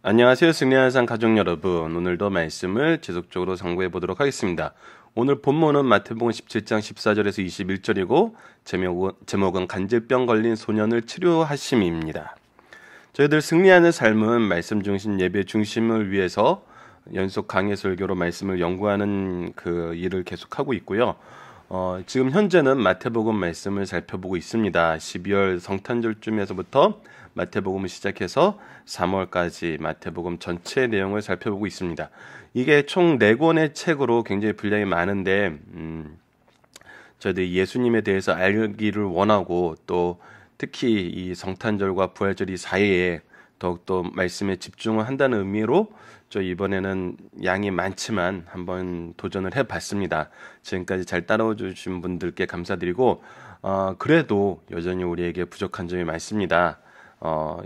안녕하세요. 승리하는 삶 가족 여러분. 오늘도 말씀을 지속적으로 상고해 보도록 하겠습니다. 오늘 본문은 마태복음 17장 14절에서 21절이고 제목은 간질병 걸린 소년을 치료하심입니다. 저희들 승리하는 삶은 말씀 중심 예배 중심을 위해서 연속 강해 설교로 말씀을 연구하는 그 일을 계속하고 있고요. 지금 현재는 마태복음 말씀을 살펴보고 있습니다. 12월 성탄절쯤에서부터 마태복음을 시작해서 3월까지 마태복음 전체 내용을 살펴보고 있습니다. 이게 총 4권의 책으로 굉장히 분량이 많은데 저희들이 예수님에 대해서 알기를 원하고 또 특히 이 성탄절과 부활절 이 사이에 더욱더 말씀에 집중을 한다는 의미로 저 이번에는 양이 많지만 한번 도전을 해봤습니다. 지금까지 잘 따라와 주신 분들께 감사드리고 그래도 여전히 우리에게 부족한 점이 많습니다.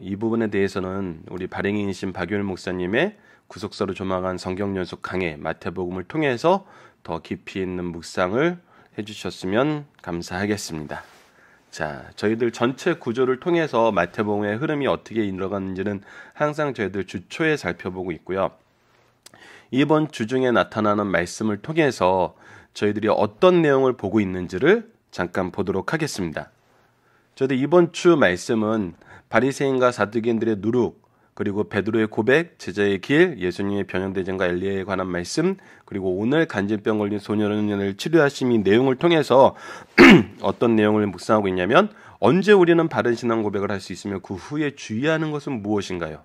이 부분에 대해서는 우리 발행인이신 박유일 목사님의 구속사로 조망한 성경 연속 강해 마태복음을 통해서 더 깊이 있는 묵상을 해주셨으면 감사하겠습니다. 자, 저희들 전체 구조를 통해서 마태복음의 흐름이 어떻게 일어가는지는 항상 저희들 주초에 살펴보고 있고요. 이번 주중에 나타나는 말씀을 통해서 저희들이 어떤 내용을 보고 있는지를 잠깐 보도록 하겠습니다. 저희들 이번 주 말씀은 바리새인과 사두개인들의 누룩, 그리고 베드로의 고백, 제자의 길, 예수님의 변형대전과 엘리야에 관한 말씀, 그리고 오늘 간질병 걸린 소년을 치료하심이 내용을 통해서 어떤 내용을 묵상하고 있냐면 언제 우리는 바른 신앙 고백을 할 수 있으며 그 후에 주의하는 것은 무엇인가요?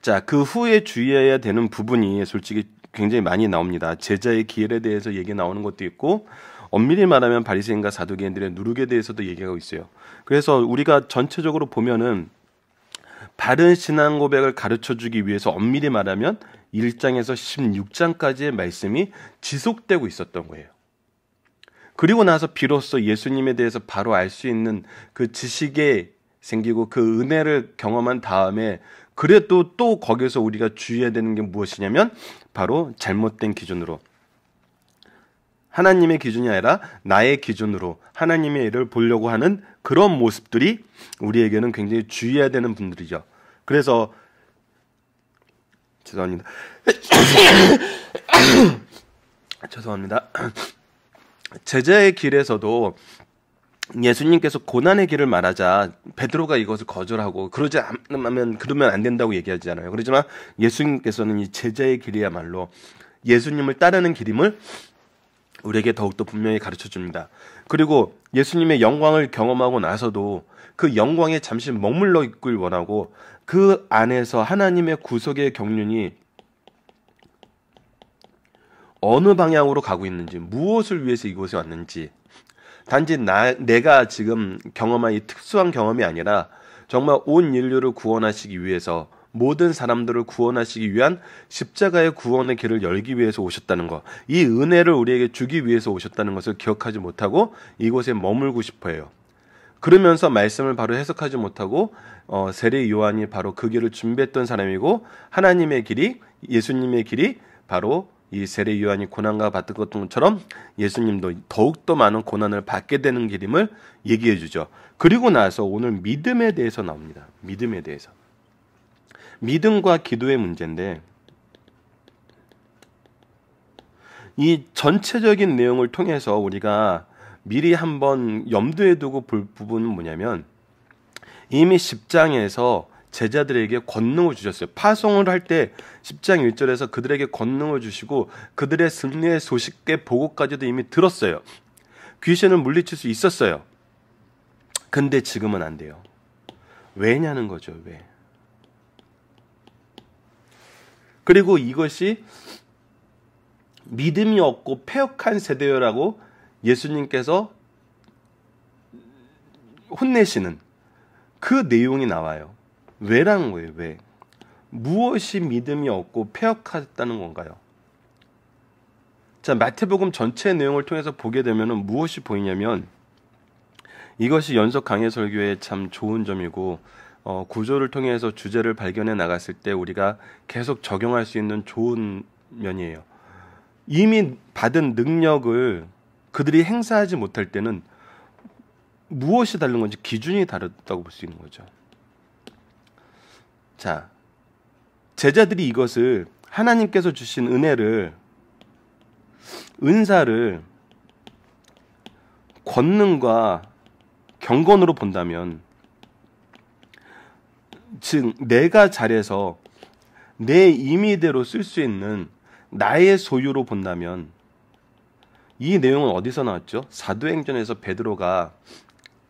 자, 그 후에 주의해야 되는 부분이 솔직히 굉장히 많이 나옵니다. 제자의 길에 대해서 얘기 나오는 것도 있고 엄밀히 말하면 바리새인과 사두개인들의 누룩에 대해서도 얘기하고 있어요. 그래서 우리가 전체적으로 보면은 바른 신앙 고백을 가르쳐주기 위해서 엄밀히 말하면 1장에서 16장까지의 말씀이 지속되고 있었던 거예요. 그리고 나서 비로소 예수님에 대해서 바로 알 수 있는 그 지식에 생기고 그 은혜를 경험한 다음에 그래도 또 거기서 우리가 주의해야 되는 게 무엇이냐면 바로 잘못된 기준으로 하나님의 기준이 아니라 나의 기준으로 하나님의 일을 보려고 하는 그런 모습들이 우리에게는 굉장히 주의해야 되는 분들이죠. 그래서 죄송합니다. 죄송합니다. 제자의 길에서도 예수님께서 고난의 길을 말하자 베드로가 이것을 거절하고 그러면 안 된다고 얘기하잖아요. 그렇지만 예수님께서는 이 제자의 길이야말로 예수님을 따르는 길임을 우리에게 더욱더 분명히 가르쳐 줍니다. 그리고 예수님의 영광을 경험하고 나서도 그 영광에 잠시 머물러 있길 원하고 그 안에서 하나님의 구속의 경륜이 어느 방향으로 가고 있는지, 무엇을 위해서 이곳에 왔는지, 단지 내가 지금 경험한 이 특수한 경험이 아니라 정말 온 인류를 구원하시기 위해서 모든 사람들을 구원하시기 위한 십자가의 구원의 길을 열기 위해서 오셨다는 것, 이 은혜를 우리에게 주기 위해서 오셨다는 것을 기억하지 못하고 이곳에 머물고 싶어해요. 그러면서 말씀을 바로 해석하지 못하고 세례 요한이 바로 그 길을 준비했던 사람이고 하나님의 길이, 예수님의 길이 바로 이 세례 요한이 고난과 받은 것처럼 예수님도 더욱더 많은 고난을 받게 되는 길임을 얘기해 주죠. 그리고 나서 오늘 믿음에 대해서 나옵니다. 믿음에 대해서. 믿음과 기도의 문제인데 이 전체적인 내용을 통해서 우리가 미리 한번 염두에 두고 볼 부분은 뭐냐면 이미 10장에서 제자들에게 권능을 주셨어요. 파송을 할 때 10장 1절에서 그들에게 권능을 주시고 그들의 승리의 소식의 보고까지도 이미 들었어요. 귀신을 물리칠 수 있었어요. 근데 지금은 안 돼요. 왜냐는 거죠. 왜? 그리고 이것이 믿음이 없고 패역한 세대라고 예수님께서 혼내시는 그 내용이 나와요. 왜라는 거예요. 왜? 무엇이 믿음이 없고 패역했다는 건가요? 자, 마태복음 전체 내용을 통해서 보게 되면 무엇이 보이냐면 이것이 연속 강해 설교의 참 좋은 점이고 구조를 통해서 주제를 발견해 나갔을 때 우리가 계속 적용할 수 있는 좋은 면이에요. 이미 받은 능력을 그들이 행사하지 못할 때는 무엇이 다른 건지 기준이 다르다고 볼 수 있는 거죠. 자, 제자들이 이것을 하나님께서 주신 은사를 권능과 경건으로 본다면, 즉 내가 잘해서 내 임의대로 쓸 수 있는 나의 소유로 본다면, 이 내용은 어디서 나왔죠? 사도행전에서 베드로가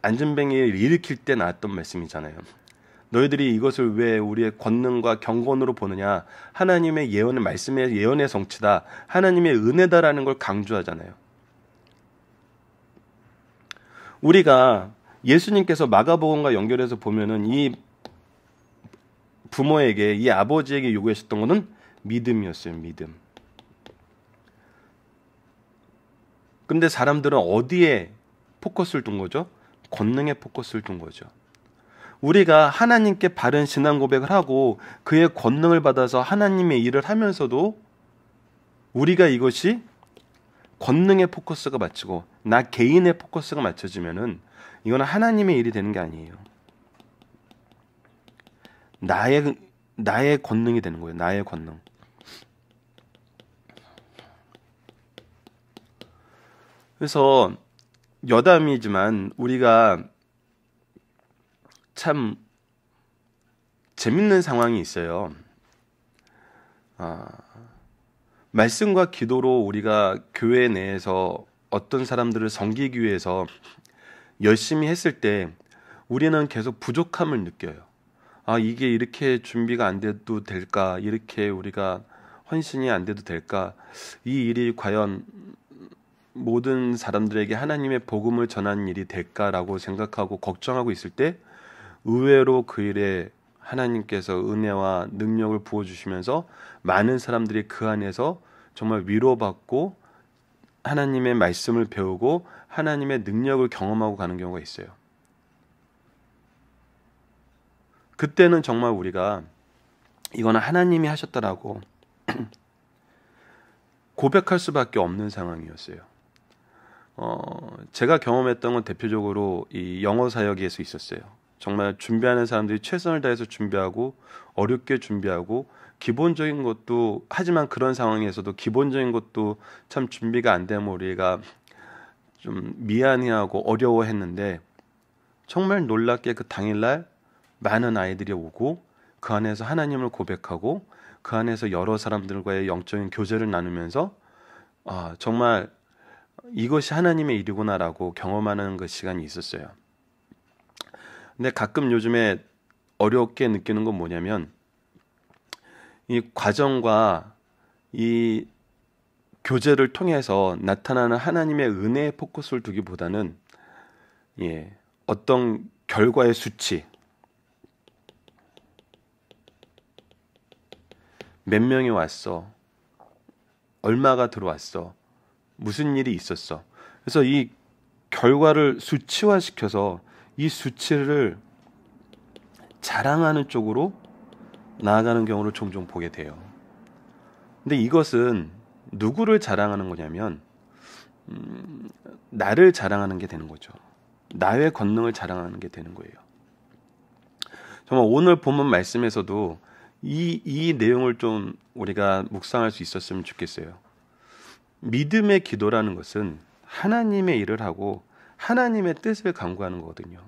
안전뱅이를 일으킬 때 나왔던 말씀이잖아요. 너희들이 이것을 왜 우리의 권능과 경건으로 보느냐? 하나님의 예언의 말씀의 예언의 성취다. 하나님의 은혜다라는 걸 강조하잖아요. 우리가 예수님께서 마가복음과 연결해서 보면은 이 부모에게, 이 아버지에게 요구하셨던 것은 믿음이었어요. 믿음. 근데 사람들은 어디에 포커스를 둔 거죠? 권능에 포커스를 둔 거죠. 우리가 하나님께 바른 신앙 고백을 하고 그의 권능을 받아서 하나님의 일을 하면서도 우리가 이것이 권능의 포커스가 맞추고 나 개인의 포커스가 맞춰지면은 이거는 하나님의 일이 되는 게 아니에요. 나의 권능이 되는 거예요. 나의 권능. 그래서 여담이지만 우리가 참 재밌는 상황이 있어요. 말씀과 기도로 우리가 교회 내에서 어떤 사람들을 섬기기 위해서 열심히 했을 때 우리는 계속 부족함을 느껴요. 이게 이렇게 준비가 안 돼도 될까? 이렇게 우리가 헌신이 안 돼도 될까? 이 일이 과연 모든 사람들에게 하나님의 복음을 전하는 일이 될까라고 생각하고 걱정하고 있을 때 의외로 그 일에 하나님께서 은혜와 능력을 부어주시면서 많은 사람들이 그 안에서 정말 위로받고 하나님의 말씀을 배우고 하나님의 능력을 경험하고 가는 경우가 있어요. 그때는 정말 우리가 이거는 하나님이 하셨다라고 고백할 수밖에 없는 상황이었어요. 제가 경험했던 건 대표적으로 이 영어 사역에서 있었어요. 정말 준비하는 사람들이 최선을 다해서 준비하고 어렵게 준비하고 기본적인 것도, 하지만 그런 상황에서도 기본적인 것도 참 준비가 안 되면 우리가 좀 미안해하고 어려워했는데, 정말 놀랍게 그 당일날 많은 아이들이 오고 그 안에서 하나님을 고백하고 그 안에서 여러 사람들과의 영적인 교제를 나누면서 정말 이것이 하나님의 일이구나라고 경험하는 그 시간이 있었어요. 근데 가끔 요즘에 어렵게 느끼는 건 뭐냐면, 이 과정과 이 교제를 통해서 나타나는 하나님의 은혜에 포커스를 두기보다는 어떤 결과의 수치, 몇 명이 왔어, 얼마가 들어왔어, 무슨 일이 있었어. 그래서 이 결과를 수치화시켜서 이 수치를 자랑하는 쪽으로 나아가는 경우를 종종 보게 돼요. 근데 이것은 누구를 자랑하는 거냐면 나를 자랑하는 게 되는 거죠. 나의 권능을 자랑하는 게 되는 거예요. 정말 오늘 본문 말씀에서도 이 내용을 좀 우리가 묵상할 수 있었으면 좋겠어요. 믿음의 기도라는 것은 하나님의 일을 하고 하나님의 뜻을 간구하는 거거든요.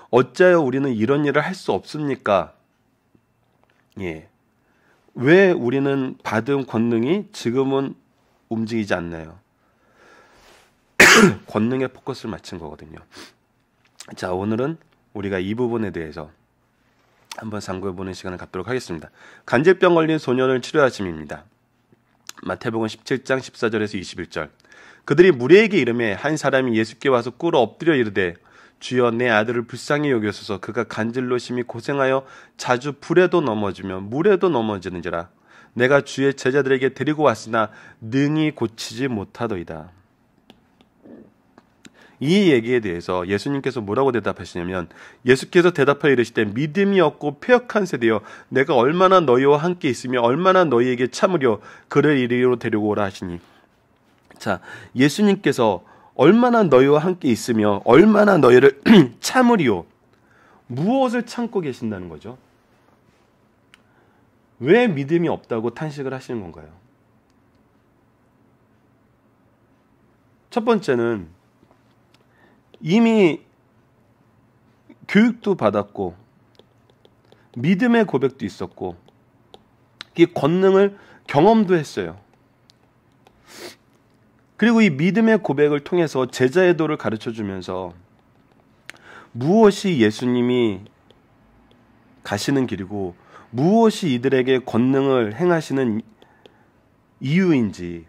어찌하여 우리는 이런 일을 할 수 없습니까? 왜 우리는 받은 권능이 지금은 움직이지 않나요? 권능에 포커스를 맞춘 거거든요. 자, 오늘은 우리가 이 부분에 대해서 한번 상고해보는 시간을 갖도록 하겠습니다. 간질병 걸린 소년을 치료하심입니다. 마태복음 17장 14절에서 21절. 그들이 무리에게 이르매 한 사람이 예수께 와서 꿇어 엎드려 이르되 주여 내 아들을 불쌍히 여겨소서. 그가 간질로 심히 고생하여 자주 불에도 넘어지며 물에도 넘어지는지라. 내가 주의 제자들에게 데리고 왔으나 능히 고치지 못하더이다. 이 얘기에 대해서 예수님께서 뭐라고 대답하시냐면, 예수께서 대답하여 이르시되 믿음이 없고 패역한 세대여, 내가 얼마나 너희와 함께 있으며 얼마나 너희에게 참으려 그를 이리로 데려오라 하시니. 자, 예수님께서 얼마나 너희와 함께 있으며 얼마나 너희를 참으리요. 무엇을 참고 계신다는 거죠? 왜 믿음이 없다고 탄식을 하시는 건가요? 첫 번째는 이미 교육도 받았고 믿음의 고백도 있었고 이 권능을 경험도 했어요. 그리고 이 믿음의 고백을 통해서 제자의 도를 가르쳐주면서 무엇이 예수님이 가시는 길이고 무엇이 이들에게 권능을 행하시는 이유인지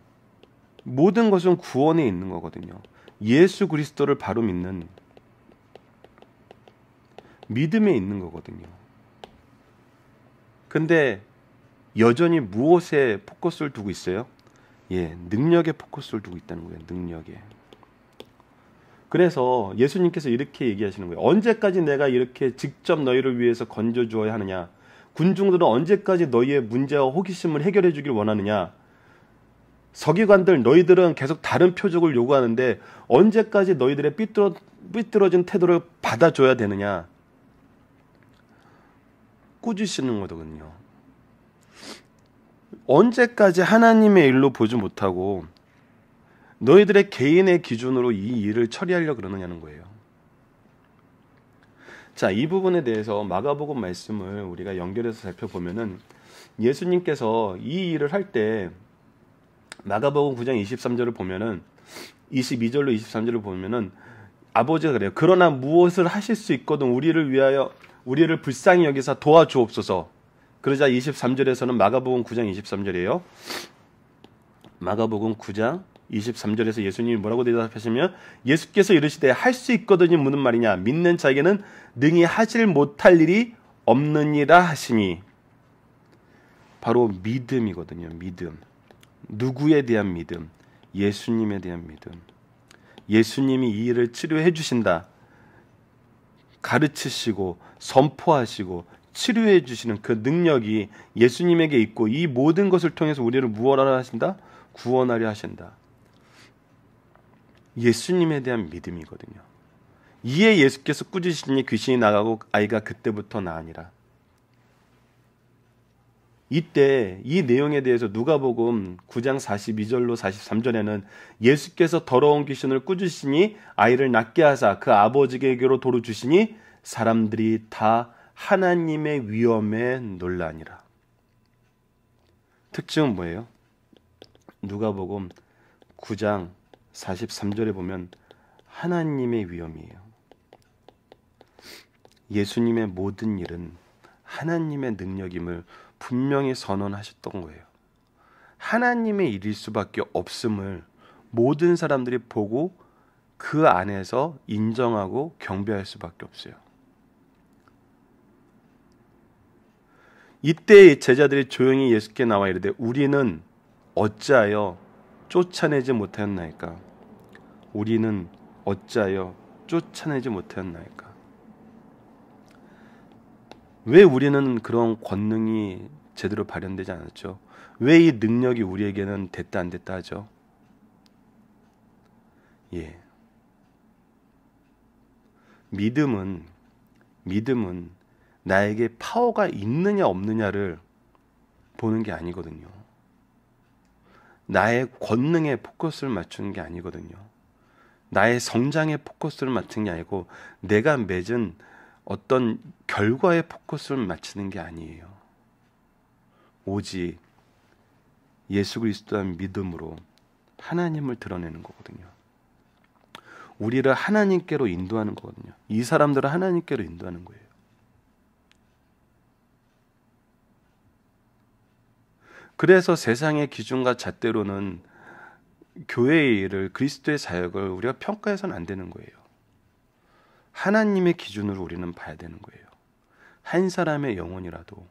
모든 것은 구원에 있는 거거든요. 예수 그리스도를 바로 믿는 믿음에 있는 거거든요. 근데 여전히 무엇에 포커스를 두고 있어요? 능력에 포커스를 두고 있다는 거예요. 능력에. 그래서 예수님께서 이렇게 얘기하시는 거예요. 언제까지 내가 이렇게 직접 너희를 위해서 건져 주어야 하느냐? 군중들은 언제까지 너희의 문제와 호기심을 해결해 주길 원하느냐? 서기관들 너희들은 계속 다른 표적을 요구하는데 언제까지 너희들의 삐뚤어진 태도를 받아줘야 되느냐? 꾸짖으시는 거거든요. 언제까지 하나님의 일로 보지 못하고 너희들의 개인의 기준으로 이 일을 처리하려고 그러느냐는 거예요. 자, 이 부분에 대해서 마가복음 말씀을 우리가 연결해서 살펴보면은 예수님께서 이 일을 할 때 마가복음 9장 23절을 보면은 22절로 23절을 보면은 아버지가 그래요. 그러나 무엇을 하실 수 있거든 우리를 위하여 우리를 불쌍히 여기사 도와주옵소서. 그러자 23절에서는 마가복음 9장 23절이에요. 마가복음 9장 23절에서 예수님이 뭐라고 대답하시면 예수께서 이르시되 할 수 있거든이 무슨 말이냐 믿는 자에게는 능히 하질 못할 일이 없느니라 하시니 바로 믿음이거든요. 믿음. 누구에 대한 믿음? 예수님에 대한 믿음. 예수님이 이 일을 치료해 주신다. 가르치시고 선포하시고 치료해 주시는 그 능력이 예수님에게 있고 이 모든 것을 통해서 우리를 무엇하라 하신다? 구원하려 하신다. 예수님에 대한 믿음이거든요. 이에 예수께서 꾸짖으시니 귀신이 나가고 아이가 그때부터 나으니라. 이때 이 내용에 대해서 누가복음 9장 42절로 43절에는 예수께서 더러운 귀신을 꾸짖으시니 아이를 낫게 하사 그 아버지에게로 도로 주시니 사람들이 다 하나님의 위엄에 놀라니라. 특징은 뭐예요? 누가복음 9장 43절에 보면 하나님의 위엄이에요. 예수님의 모든 일은 하나님의 능력임을 분명히 선언하셨던 거예요. 하나님의 일일 수밖에 없음을 모든 사람들이 보고 그 안에서 인정하고 경배할 수밖에 없어요. 이때 제자들이 조용히 예수께 나와 이르되 우리는 어찌하여 쫓아내지 못하였나이까? 우리는 어찌하여 쫓아내지 못하였나이까? 왜 우리는 그런 권능이 제대로 발현되지 않았죠? 왜 이 능력이 우리에게는 됐다 안 됐다 하죠? 믿음은 나에게 파워가 있느냐 없느냐를 보는 게 아니거든요. 나의 권능에 포커스를 맞추는 게 아니거든요. 나의 성장에 포커스를 맞추는 게 아니고 내가 맺은 어떤 결과에 포커스를 맞추는 게 아니에요. 오직 예수 그리스도의 믿음으로 하나님을 드러내는 거거든요. 우리를 하나님께로 인도하는 거거든요. 이 사람들을 하나님께로 인도하는 거예요. 그래서 세상의 기준과 잣대로는 교회의 일을 그리스도의 사역을 우리가 평가해서는 안 되는 거예요. 하나님의 기준으로 우리는 봐야 되는 거예요. 한 사람의 영혼이라도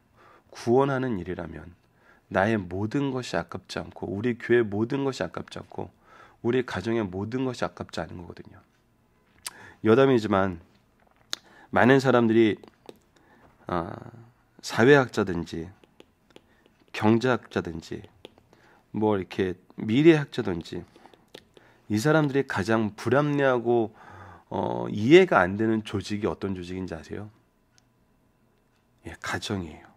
구원하는 일이라면 나의 모든 것이 아깝지 않고 우리 교회 모든 것이 아깝지 않고 우리 가정의 모든 것이 아깝지 않은 거거든요. 여담이지만 많은 사람들이 사회학자든지 경제학자든지 뭐 이렇게 미래학자든지 이 사람들이 가장 불합리하고 이해가 안 되는 조직이 어떤 조직인지 아세요? 가정이에요.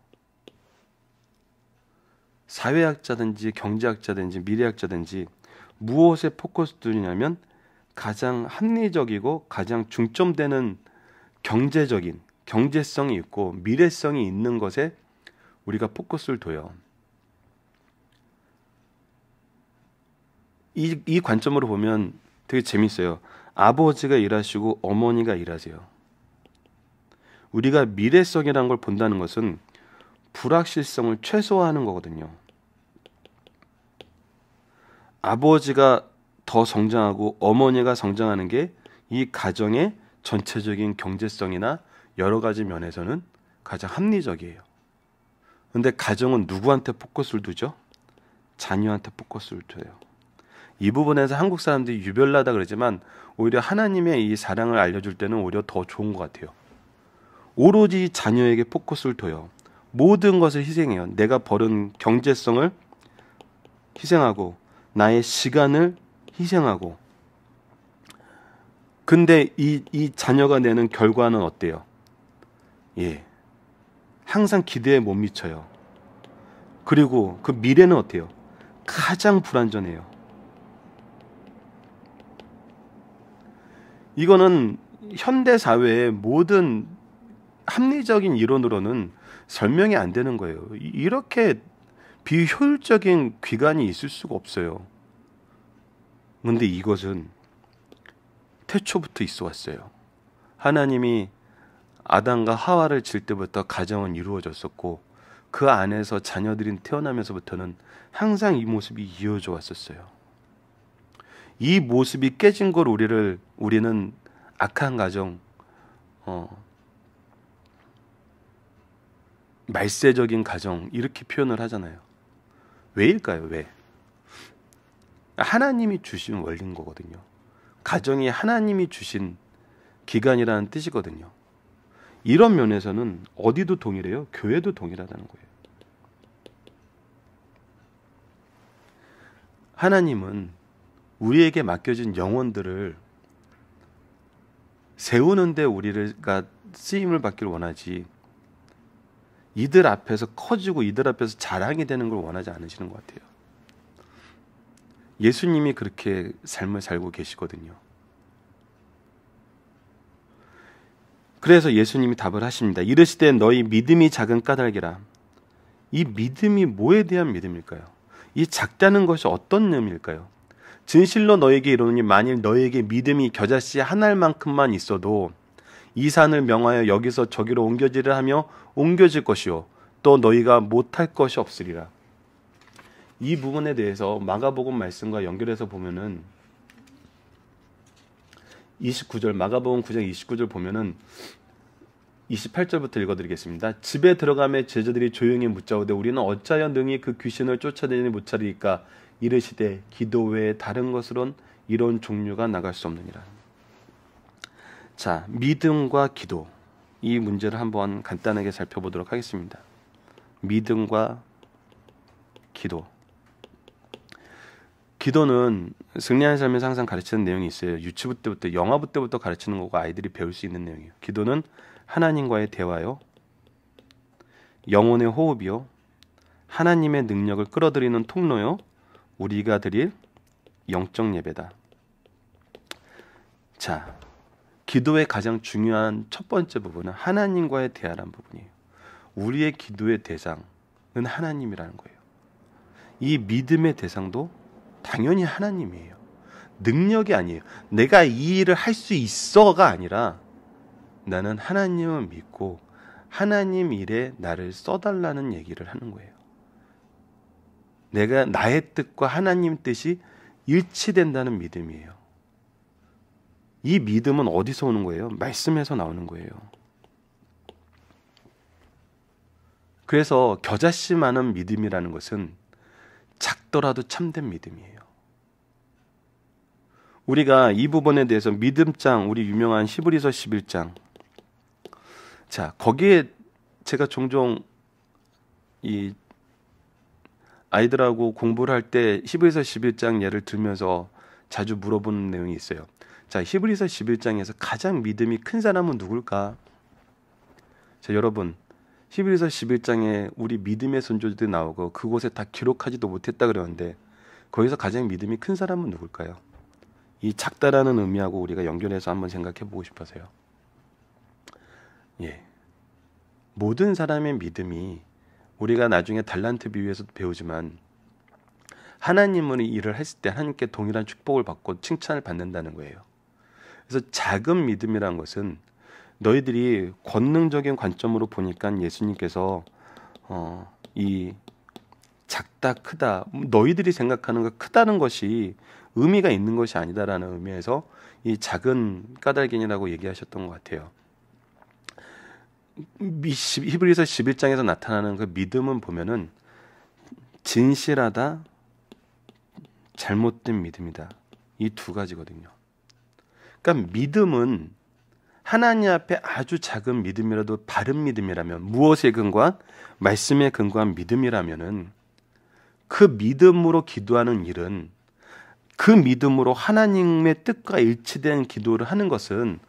사회학자든지 경제학자든지 미래학자든지 무엇에 포커스 두냐면 가장 합리적이고 가장 중점되는 경제적인 경제성이 있고 미래성이 있는 것에 우리가 포커스를 둬요. 이 관점으로 보면 되게 재밌어요. 아버지가 일하시고 어머니가 일하세요. 우리가 미래성이라는 걸 본다는 것은 불확실성을 최소화하는 거거든요. 아버지가 더 성장하고 어머니가 성장하는 게 이 가정의 전체적인 경제성이나 여러 가지 면에서는 가장 합리적이에요. 근데 가정은 누구한테 포커스를 두죠? 자녀한테 포커스를 둬요. 이 부분에서 한국 사람들이 유별나다 그러지만 오히려 하나님의 이 사랑을 알려줄 때는 오히려 더 좋은 것 같아요. 오로지 자녀에게 포커스를 둬요. 모든 것을 희생해요. 내가 벌은 경제성을 희생하고 나의 시간을 희생하고 근데 이 자녀가 내는 결과는 어때요? 예, 항상 기대에 못 미쳐요. 그리고 그 미래는 어때요? 가장 불안전해요. 이거는 현대 사회의 모든 합리적인 이론으로는 설명이 안 되는 거예요. 이렇게 비효율적인 귀관이 있을 수가 없어요. 근데 이것은 태초부터 있어 왔어요. 하나님이 아담과 하와를 질 때부터 가정은 이루어졌었고 그 안에서 자녀들이 태어나면서부터는 항상 이 모습이 이어져 왔었어요. 이 모습이 깨진 걸 우리는 악한 가정, 말세적인 가정 이렇게 표현을 하잖아요. 왜일까요? 왜? 하나님이 주신 원리인 거거든요. 가정이 하나님이 주신 기관이라는 뜻이거든요. 이런 면에서는 어디도 동일해요. 교회도 동일하다는 거예요. 하나님은 우리에게 맡겨진 영혼들을 세우는데 우리가 쓰임을 받기를 원하지 이들 앞에서 커지고 이들 앞에서 자랑이 되는 걸 원하지 않으시는 것 같아요. 예수님이 그렇게 삶을 살고 계시거든요. 그래서 예수님이 답을 하십니다. 이르시되 너희 믿음이 작은 까닭이라. 이 믿음이 뭐에 대한 믿음일까요? 이 작다는 것이 어떤 의미일까요? 진실로 너에게 이르노니 만일 너에게 믿음이 겨자씨 한 알만큼만 있어도 이 산을 명하여 여기서 저기로 옮겨지려 하며 옮겨질 것이요 또 너희가 못할 것이 없으리라. 이 부분에 대해서 마가복음 말씀과 연결해서 보면은 29절 마가복음 9장 29절 보면은 28절부터 읽어드리겠습니다. 집에 들어가매 제자들이 조용히 묻자오되 우리는 어찌하여 능히 그 귀신을 쫓아내니 못하리이까 이르시되 기도 외에 다른 것으론 이런 종류가 나갈 수 없느니라. 자, 믿음과 기도 이 문제를 한번 간단하게 살펴보도록 하겠습니다. 믿음과 기도. 기도는 승리하는 삶에서 항상 가르치는 내용이 있어요. 유치부 때부터 영아부 때부터 가르치는 거고 아이들이 배울 수 있는 내용이에요. 기도는 하나님과의 대화요, 영혼의 호흡이요, 하나님의 능력을 끌어들이는 통로요, 우리가 드릴 영적 예배다. 자, 기도의 가장 중요한 첫 번째 부분은 하나님과의 대화라는 부분이에요. 우리의 기도의 대상은 하나님이라는 거예요. 이 믿음의 대상도 당연히 하나님이에요. 능력이 아니에요. 내가 이 일을 할 수 있어가 아니라 나는 하나님을 믿고 하나님 일에 나를 써달라는 얘기를 하는 거예요. 내가 나의 뜻과 하나님 뜻이 일치된다는 믿음이에요. 이 믿음은 어디서 오는 거예요? 말씀에서 나오는 거예요. 그래서 겨자씨 많은 믿음이라는 것은 작더라도 참된 믿음이에요. 우리가 이 부분에 대해서 믿음장, 우리 유명한 히브리서 11장. 자, 거기에 제가 종종 이 아이들하고 공부를 할 때 히브리서 11장 예를 들면서 자주 물어보는 내용이 있어요. 자, 히브리서 11장에서 가장 믿음이 큰 사람은 누굴까? 자, 여러분, 히브리서 11장에 우리 믿음의 선조들이 나오고 그곳에 다 기록하지도 못했다 그러는데 거기서 가장 믿음이 큰 사람은 누굴까요? 이 작다라는 의미하고 우리가 연결해서 한번 생각해 보고 싶어서요. 예. 모든 사람의 믿음이 우리가 나중에 달란트 비유에서도 배우지만 하나님은 일을 했을 때 하나님께 동일한 축복을 받고 칭찬을 받는다는 거예요. 그래서 작은 믿음이란 것은 너희들이 권능적인 관점으로 보니까 예수님께서 이 작다 크다 너희들이 생각하는 것 크다는 것이 의미가 있는 것이 아니다라는 의미에서 이 작은 까닭이라고 얘기하셨던 것 같아요. 히브리서 11장에서 나타나는 그 믿음은 보면은 진실하다, 잘못된 믿음이다. 이 두 가지거든요. 그러니까 믿음은 하나님 앞에 아주 작은 믿음이라도 바른 믿음이라면 무엇에 근거한? 말씀에 근거한 믿음이라면은 그 믿음으로 기도하는 일은 그 믿음으로 하나님의 뜻과 일치된 기도를 하는 것은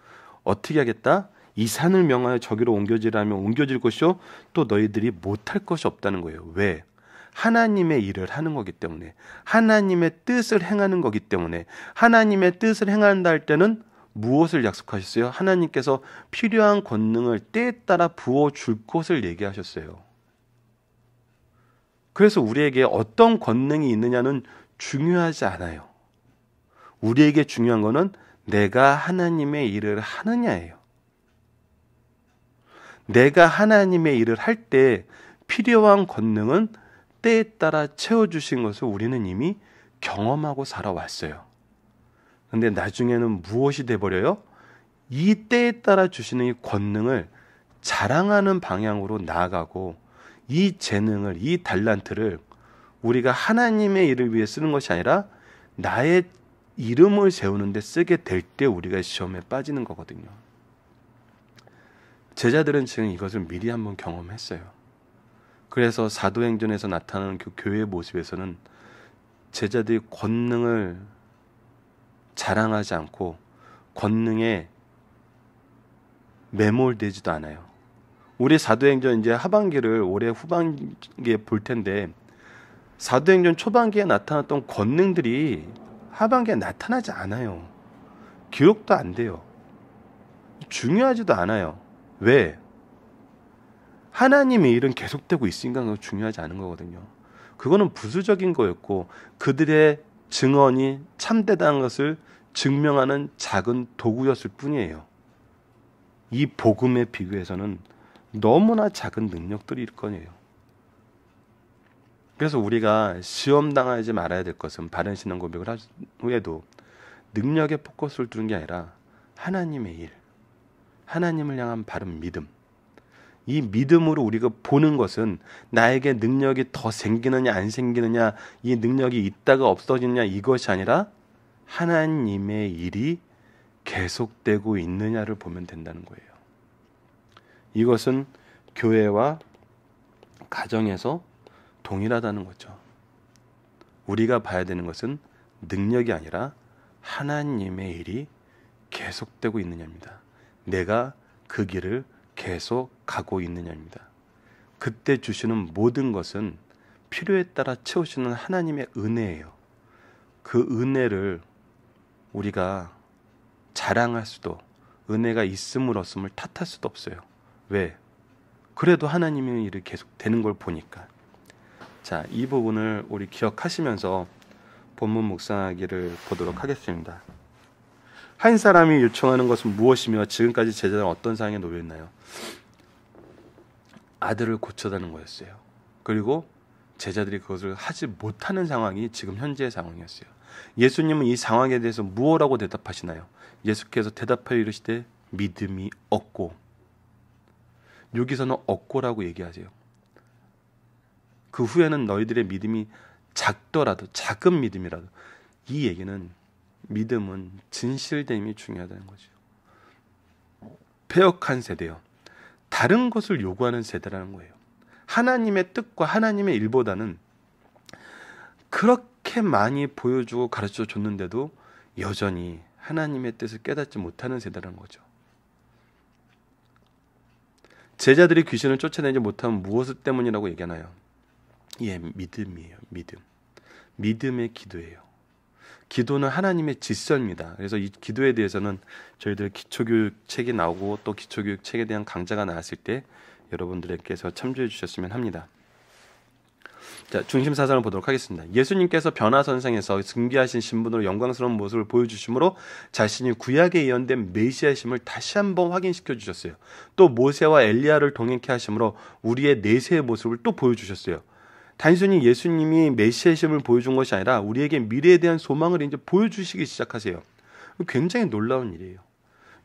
어떻게 하겠다? 이 산을 명하여 저기로 옮겨지라면 옮겨질 것이요 또 너희들이 못할 것이 없다는 거예요. 왜? 하나님의 일을 하는 거기 때문에 하나님의 뜻을 행하는 거기 때문에 하나님의 뜻을 행한다 할 때는 무엇을 약속하셨어요? 하나님께서 필요한 권능을 때에 따라 부어줄 것을 얘기하셨어요. 그래서 우리에게 어떤 권능이 있느냐는 중요하지 않아요. 우리에게 중요한 거는 내가 하나님의 일을 하느냐예요. 내가 하나님의 일을 할 때 필요한 권능은 때에 따라 채워주신 것을 우리는 이미 경험하고 살아왔어요. 근데 나중에는 무엇이 돼버려요? 이 때에 따라 주시는 이 권능을 자랑하는 방향으로 나아가고 이 재능을, 이 달란트를 우리가 하나님의 일을 위해 쓰는 것이 아니라 나의 이름을 세우는 데 쓰게 될 때 우리가 시험에 빠지는 거거든요. 제자들은 지금 이것을 미리 한번 경험했어요. 그래서 사도행전에서 나타나는 그 교회의 모습에서는 제자들이 권능을 자랑하지 않고 권능에 매몰되지도 않아요. 우리 사도행전 이제 하반기를 올해 후반기에 볼 텐데 사도행전 초반기에 나타났던 권능들이 하반기에 나타나지 않아요. 기록도 안 돼요. 중요하지도 않아요. 왜? 하나님의 일은 계속되고 있으니까 그거 중요하지 않은 거거든요. 그거는 부수적인 거였고 그들의 증언이 참되다는 것을 증명하는 작은 도구였을 뿐이에요. 이 복음에 비교해서는 너무나 작은 능력들일 거예요. 그래서 우리가 시험당하지 말아야 될 것은 바른 신앙 고백을 한 후에도 능력에 포커스를 두는 게 아니라 하나님의 일, 하나님을 향한 바른 믿음. 이 믿음으로 우리가 보는 것은 나에게 능력이 더 생기느냐 안 생기느냐 이 능력이 있다가 없어지느냐 이것이 아니라 하나님의 일이 계속되고 있느냐를 보면 된다는 거예요. 이것은 교회와 가정에서 동일하다는 거죠. 우리가 봐야 되는 것은 능력이 아니라 하나님의 일이 계속되고 있느냐입니다. 내가 그 길을 계속 가고 있느냐입니다. 그때 주시는 모든 것은 필요에 따라 채우시는 하나님의 은혜예요. 그 은혜를 우리가 자랑할 수도 은혜가 있음을 없음을 탓할 수도 없어요. 왜? 그래도 하나님의 일이 계속 되는 걸 보니까. 자, 이 부분을 우리 기억하시면서 본문 묵상하기를 보도록 하겠습니다. 한 사람이 요청하는 것은 무엇이며 지금까지 제자들은 어떤 상황에 놓여 있나요? 아들을 고쳐다는 거였어요. 그리고 제자들이 그것을 하지 못하는 상황이 지금 현재의 상황이었어요. 예수님은 이 상황에 대해서 무엇라고 대답하시나요? 예수께서 대답하여 이르시되 믿음이 없고, 여기서는 없고라고 얘기하세요. 그 후에는 너희들의 믿음이 작더라도 작은 믿음이라도, 이 얘기는 믿음은 진실됨이 중요하다는 거죠. 폐역한 세대요. 다른 것을 요구하는 세대라는 거예요. 하나님의 뜻과 하나님의 일보다는 그렇게 많이 보여주고 가르쳐 줬는데도 여전히 하나님의 뜻을 깨닫지 못하는 세대라는 거죠. 제자들이 귀신을 쫓아내지 못하면 무엇 때문이라고 얘기하나요? 예, 믿음이에요. 믿음의 기도예요. 기도는 하나님의 질서입니다. 그래서 이 기도에 대해서는 저희들 기초교육 책이 나오고 또 기초교육 책에 대한 강좌가 나왔을 때 여러분들께서 참조해 주셨으면 합니다. 자, 중심 사상을 보도록 하겠습니다. 예수님께서 변화선상에서 승귀하신 신분으로 영광스러운 모습을 보여주심으로 자신이 구약에 예언된 메시아심을 다시 한번 확인시켜 주셨어요. 또 모세와 엘리야를 동행케 하심으로 우리의 내세의 모습을 또 보여주셨어요. 단순히 예수님이 메시아심을 보여준 것이 아니라 우리에게 미래에 대한 소망을 이제 보여주시기 시작하세요. 굉장히 놀라운 일이에요.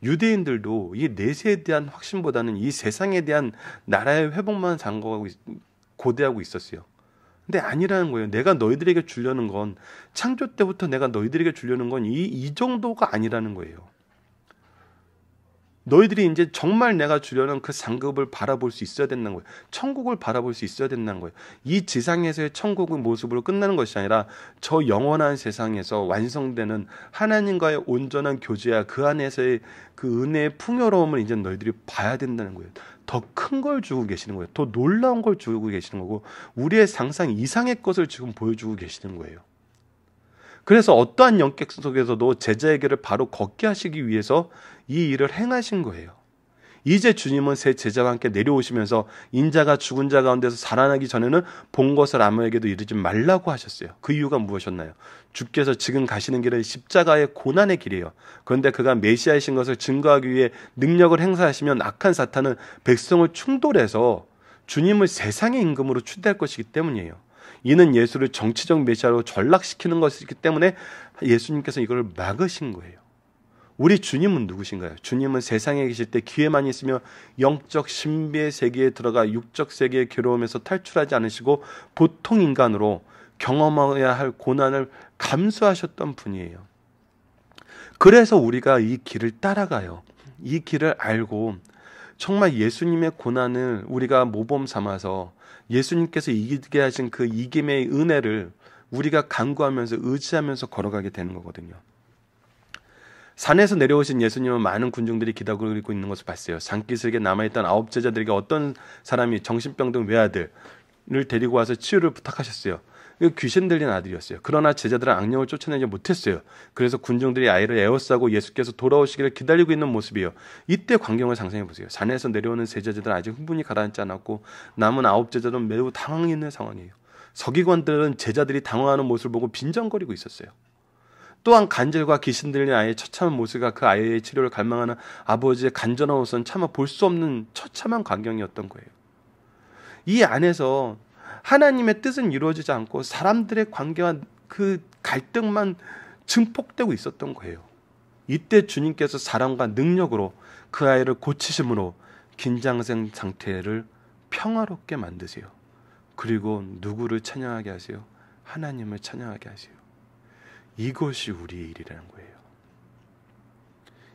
유대인들도 이 내세에 대한 확신보다는 이 세상에 대한 나라의 회복만 고대하고 있었어요. 근데 아니라는 거예요. 내가 너희들에게 주려는 건, 창조 때부터 내가 너희들에게 주려는 건 이 정도가 아니라는 거예요. 너희들이 이제 정말 내가 주려는 그 상급을 바라볼 수 있어야 된다는 거예요. 천국을 바라볼 수 있어야 된다는 거예요. 이 지상에서의 천국의 모습으로 끝나는 것이 아니라 저 영원한 세상에서 완성되는 하나님과의 온전한 교제야, 그 안에서의 그 은혜의 풍요로움을 이제 너희들이 봐야 된다는 거예요. 더 큰 걸 주고 계시는 거예요. 더 놀라운 걸 주고 계시는 거고, 우리의 상상 이상의 것을 지금 보여주고 계시는 거예요. 그래서 어떠한 영격 속에서도 제자에게를 바로 걷게 하시기 위해서 이 일을 행하신 거예요. 이제 주님은 새 제자와 함께 내려오시면서 인자가 죽은 자 가운데서 살아나기 전에는 본 것을 아무에게도 이르지 말라고 하셨어요. 그 이유가 무엇이었나요? 주께서 지금 가시는 길은 십자가의 고난의 길이에요. 그런데 그가 메시아이신 것을 증거하기 위해 능력을 행사하시면 악한 사탄은 백성을 충돌해서 주님을 세상의 임금으로 추대할 것이기 때문이에요. 이는 예수를 정치적 메시아로 전락시키는 것이기 때문에 예수님께서 이걸 막으신 거예요. 우리 주님은 누구신가요? 주님은 세상에 계실 때 기회만 있으며 영적 신비의 세계에 들어가 육적 세계의 괴로움에서 탈출하지 않으시고 보통 인간으로 경험해야 할 고난을 감수하셨던 분이에요. 그래서 우리가 이 길을 따라가요. 이 길을 알고 정말 예수님의 고난을 우리가 모범 삼아서 예수님께서 이기게 하신 그 이김의 은혜를 우리가 간구하면서 의지하면서 걸어가게 되는 거거든요. 산에서 내려오신 예수님은 많은 군중들이 기다리고 있는 것을 봤어요. 산기슭에 남아있던 9 제자들에게 어떤 사람이 정신병든 외아들을 데리고 와서 치유를 부탁하셨어요. 귀신 들린 아들이었어요. 그러나 제자들은 악령을 쫓아내지 못했어요. 그래서 군중들이 아이를 에워싸고 예수께서 돌아오시기를 기다리고 있는 모습이에요. 이때 광경을 상상해 보세요. 산에서 내려오는 세 제자들은 아직 흥분이 가라앉지 않았고 남은 9 제자들은 매우 당황해 있는 상황이에요. 서기관들은 제자들이 당황하는 모습을 보고 빈정거리고 있었어요. 또한 간질과 귀신 들린 아이의 처참한 모습과 그 아이의 치료를 갈망하는 아버지의 간절한 모습은 차마 볼 수 없는 처참한 광경이었던 거예요. 이 안에서 하나님의 뜻은 이루어지지 않고 사람들의 관계와 그 갈등만 증폭되고 있었던 거예요. 이때 주님께서 사랑과 능력으로 그 아이를 고치심으로 긴장된 상태를 평화롭게 만드세요. 그리고 누구를 찬양하게 하세요? 하나님을 찬양하게 하세요. 이것이 우리의 일이라는 거예요.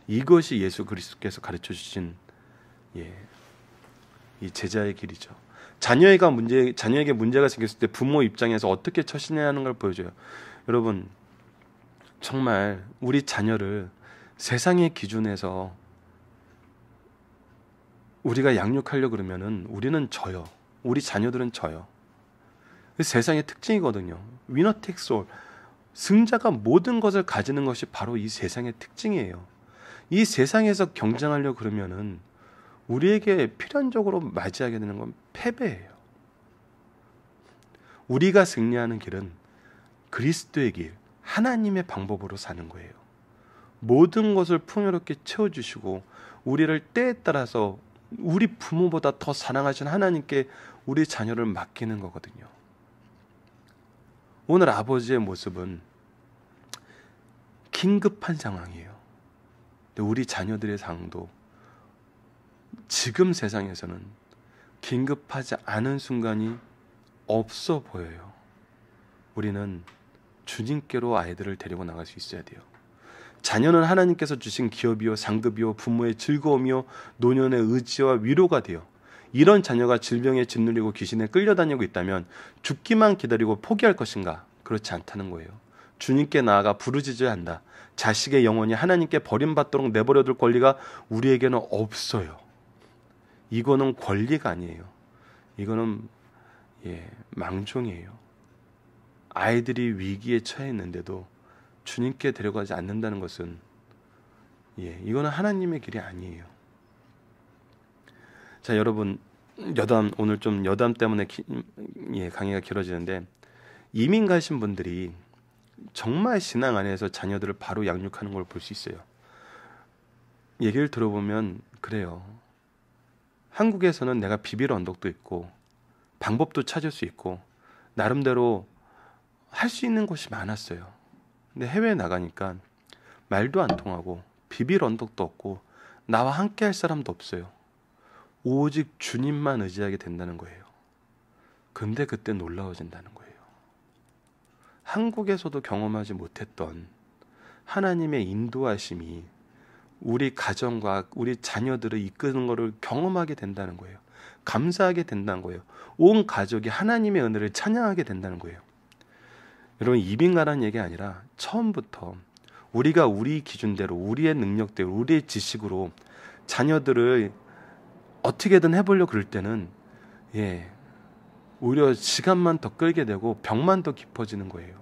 이것이 예수 그리스도께서 가르쳐 주신 이 제자의 길이죠. 자녀에게 문제가 생겼을 때 부모 입장에서 어떻게 처신해야 하는 걸 보여줘요. 여러분, 정말 우리 자녀를 세상의 기준에서 우리가 양육하려고 그러면은 우리는 져요. 우리 자녀들은 져요. 세상의 특징이거든요. 위너 텍스 올. 승자가 모든 것을 가지는 것이 바로 이 세상의 특징이에요. 이 세상에서 경쟁하려고 그러면은 우리에게 필연적으로 맞이하게 되는 건 패배예요. 우리가 승리하는 길은 그리스도의 길, 하나님의 방법으로 사는 거예요. 모든 것을 풍요롭게 채워주시고 우리를 때에 따라서 우리 부모보다 더 사랑하신 하나님께 우리 자녀를 맡기는 거거든요. 오늘 아버지의 모습은 긴급한 상황이에요. 근데 우리 자녀들의 상황도 지금 세상에서는 긴급하지 않은 순간이 없어 보여요. 우리는 주님께로 아이들을 데리고 나갈 수 있어야 돼요. 자녀는 하나님께서 주신 기업이요 상급이요 부모의 즐거움이요 노년의 의지와 위로가 돼요. 이런 자녀가 질병에 짓눌리고 귀신에 끌려다니고 있다면 죽기만 기다리고 포기할 것인가? 그렇지 않다는 거예요. 주님께 나아가 부르짖어야 한다. 자식의 영혼이 하나님께 버림받도록 내버려둘 권리가 우리에게는 없어요. 이거는 권리가 아니에요. 이거는 망종이에요. 아이들이 위기에 처해 있는데도 주님께 데려가지 않는다는 것은 이거는 하나님의 길이 아니에요. 자, 여러분, 오늘 좀 여담 때문에 강의가 길어지는데, 이민 가신 분들이 정말 신앙 안에서 자녀들을 바로 양육하는 걸 볼 수 있어요. 얘기를 들어보면 그래요. 한국에서는 내가 비빌 언덕도 있고 방법도 찾을 수 있고 나름대로 할 수 있는 것이 많았어요. 근데 해외에 나가니까 말도 안 통하고 비빌 언덕도 없고 나와 함께 할 사람도 없어요. 오직 주님만 의지하게 된다는 거예요. 근데 그때 놀라워진다는 거예요. 한국에서도 경험하지 못했던 하나님의 인도하심이 우리 가정과 우리 자녀들을 이끄는 것을 경험하게 된다는 거예요. 감사하게 된다는 거예요. 온 가족이 하나님의 은혜를 찬양하게 된다는 거예요. 여러분, 이민 가라는 얘기 아니라 처음부터 우리가 우리 기준대로, 우리의 능력대로, 우리의 지식으로 자녀들을 어떻게든 해보려고 그럴 때는 오히려 시간만 더 끌게 되고 벽만 더 깊어지는 거예요.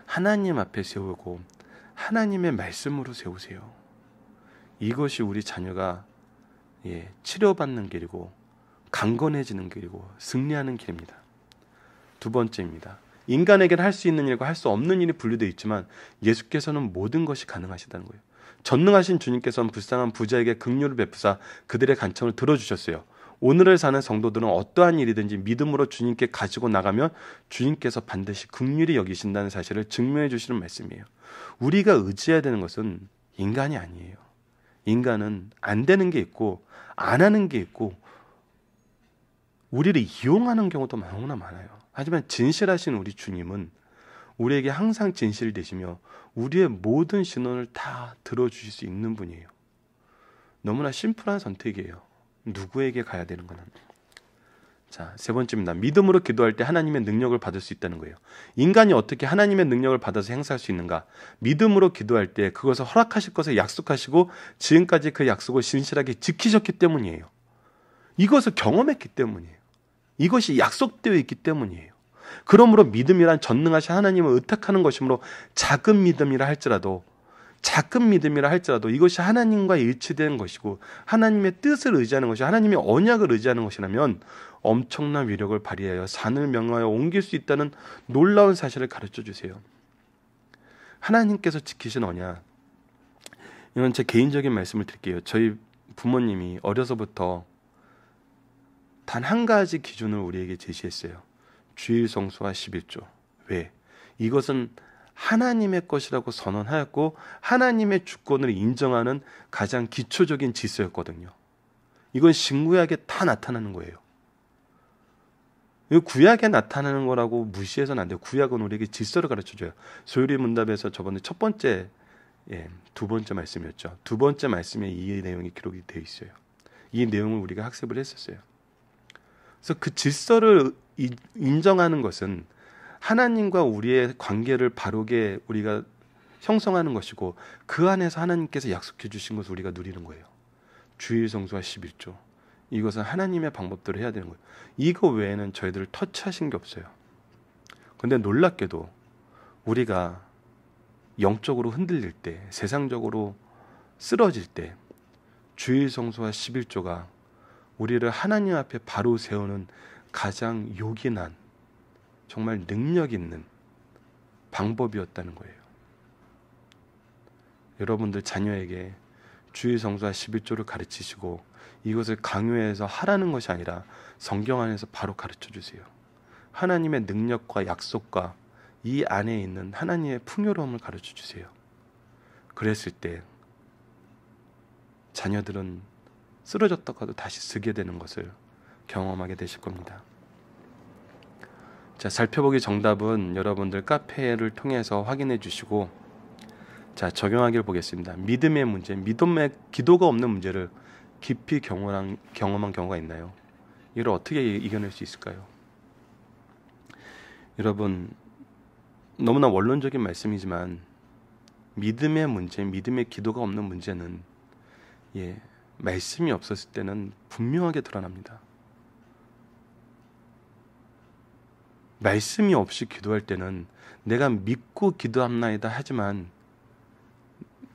하나님 앞에 세우고 하나님의 말씀으로 세우세요. 이것이 우리 자녀가 치료받는 길이고 강건해지는 길이고 승리하는 길입니다. 두 번째입니다. 인간에게는 할 수 있는 일과 할 수 없는 일이 분류되어 있지만 예수께서는 모든 것이 가능하시다는 거예요. 전능하신 주님께서는 불쌍한 부자에게 긍휼을 베푸사 그들의 간청을 들어주셨어요. 오늘을 사는 성도들은 어떠한 일이든지 믿음으로 주님께 가지고 나가면 주님께서 반드시 긍휼히 여기신다는 사실을 증명해 주시는 말씀이에요. 우리가 의지해야 되는 것은 인간이 아니에요. 인간은 안 되는 게 있고 안 하는 게 있고 우리를 이용하는 경우도 너무나 많아요. 하지만 진실하신 우리 주님은 우리에게 항상 진실되시며 우리의 모든 신원을 다 들어주실 수 있는 분이에요. 너무나 심플한 선택이에요. 누구에게 가야 되는 거는. 자, 세 번째입니다. 믿음으로 기도할 때 하나님의 능력을 받을 수 있다는 거예요. 인간이 어떻게 하나님의 능력을 받아서 행사할 수 있는가? 믿음으로 기도할 때 그것을 허락하실 것을 약속하시고 지금까지 그 약속을 신실하게 지키셨기 때문이에요. 이것을 경험했기 때문이에요. 이것이 약속되어 있기 때문이에요. 그러므로 믿음이란 전능하신 하나님을 의탁하는 것이므로 작은 믿음이라 할지라도 이것이 하나님과 일치되는 것이고 하나님의 뜻을 의지하는 것이 하나님의 언약을 의지하는 것이라면 엄청난 위력을 발휘하여 산을 명하여 옮길 수 있다는 놀라운 사실을 가르쳐 주세요. 하나님께서 지키신 언약, 이건 제 개인적인 말씀을 드릴게요. 저희 부모님이 어려서부터 단 한 가지 기준을 우리에게 제시했어요. 주일 성수와 11조. 왜? 이것은 하나님의 것이라고 선언하였고 하나님의 주권을 인정하는 가장 기초적인 질서였거든요. 이건 신구약에 다 나타나는 거예요. 구약에 나타나는 거라고 무시해서는 안 돼요. 구약은 우리에게 질서를 가르쳐줘요. 소율이 문답에서 저번에 두 번째 말씀이었죠. 두 번째 말씀에 이 내용이 기록이 되어 있어요. 이 내용을 우리가 학습을 했었어요. 그래서 그 질서를 인정하는 것은 하나님과 우리의 관계를 바르게 우리가 형성하는 것이고 그 안에서 하나님께서 약속해 주신 것을 우리가 누리는 거예요. 주일 성수와 11조. 이것은 하나님의 방법대로 해야 되는 거예요. 이거 외에는 저희들을 터치하신 게 없어요. 그런데 놀랍게도 우리가 영적으로 흔들릴 때, 세상적으로 쓰러질 때 주일 성수와 11조가 우리를 하나님 앞에 바로 세우는 가장 요긴한 정말 능력 있는 방법이었다는 거예요. 여러분들 자녀에게 주일 성수와 11조를 가르치시고 이것을 강요해서 하라는 것이 아니라 성경 안에서 바로 가르쳐 주세요. 하나님의 능력과 약속과 이 안에 있는 하나님의 풍요로움을 가르쳐 주세요. 그랬을 때 자녀들은 쓰러졌다가도 다시 쓰게 되는 것을 경험하게 되실 겁니다. 자, 살펴보기 정답은 여러분들 카페를 통해서 확인해 주시고, 자, 적용하기를 보겠습니다. 믿음의 문제, 믿음의 기도가 없는 문제를 깊이 경험한 경우가 있나요? 이걸 어떻게 이겨낼 수 있을까요? 여러분, 너무나 원론적인 말씀이지만 믿음의 문제, 믿음의 기도가 없는 문제는 말씀이 없었을 때는 분명하게 드러납니다. 말씀이 없이 기도할 때는 내가 믿고 기도합나이다 하지만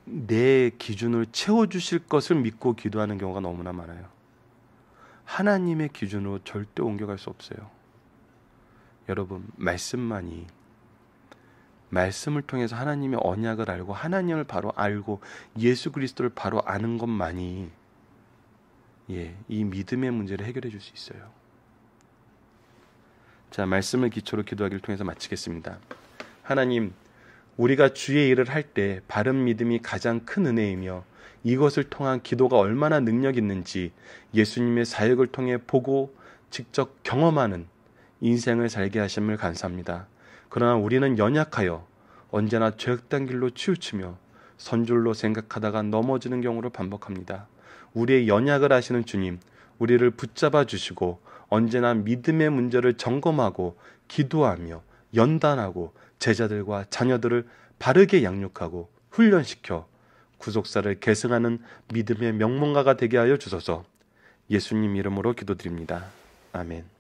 내 기준을 채워주실 것을 믿고 기도하는 경우가 너무나 많아요. 하나님의 기준으로 절대 옮겨갈 수 없어요. 여러분, 말씀을 통해서 하나님의 언약을 알고 하나님을 바로 알고 예수 그리스도를 바로 아는 것만이 이 믿음의 문제를 해결해 줄 수 있어요. 자, 말씀을 기초로 기도하기를 통해서 마치겠습니다. 하나님, 우리가 주의 일을 할 때 바른 믿음이 가장 큰 은혜이며 이것을 통한 기도가 얼마나 능력 있는지 예수님의 사역을 통해 보고 직접 경험하는 인생을 살게 하심을 감사합니다. 그러나 우리는 연약하여 언제나 죄악된 길로 치우치며 선줄로 생각하다가 넘어지는 경우를 반복합니다. 우리의 연약을 아시는 주님, 우리를 붙잡아 주시고 언제나 믿음의 문제를 점검하고 기도하며 연단하고 제자들과 자녀들을 바르게 양육하고 훈련시켜 구속사를 계승하는 믿음의 명문가가 되게 하여 주소서. 예수님 이름으로 기도드립니다. 아멘.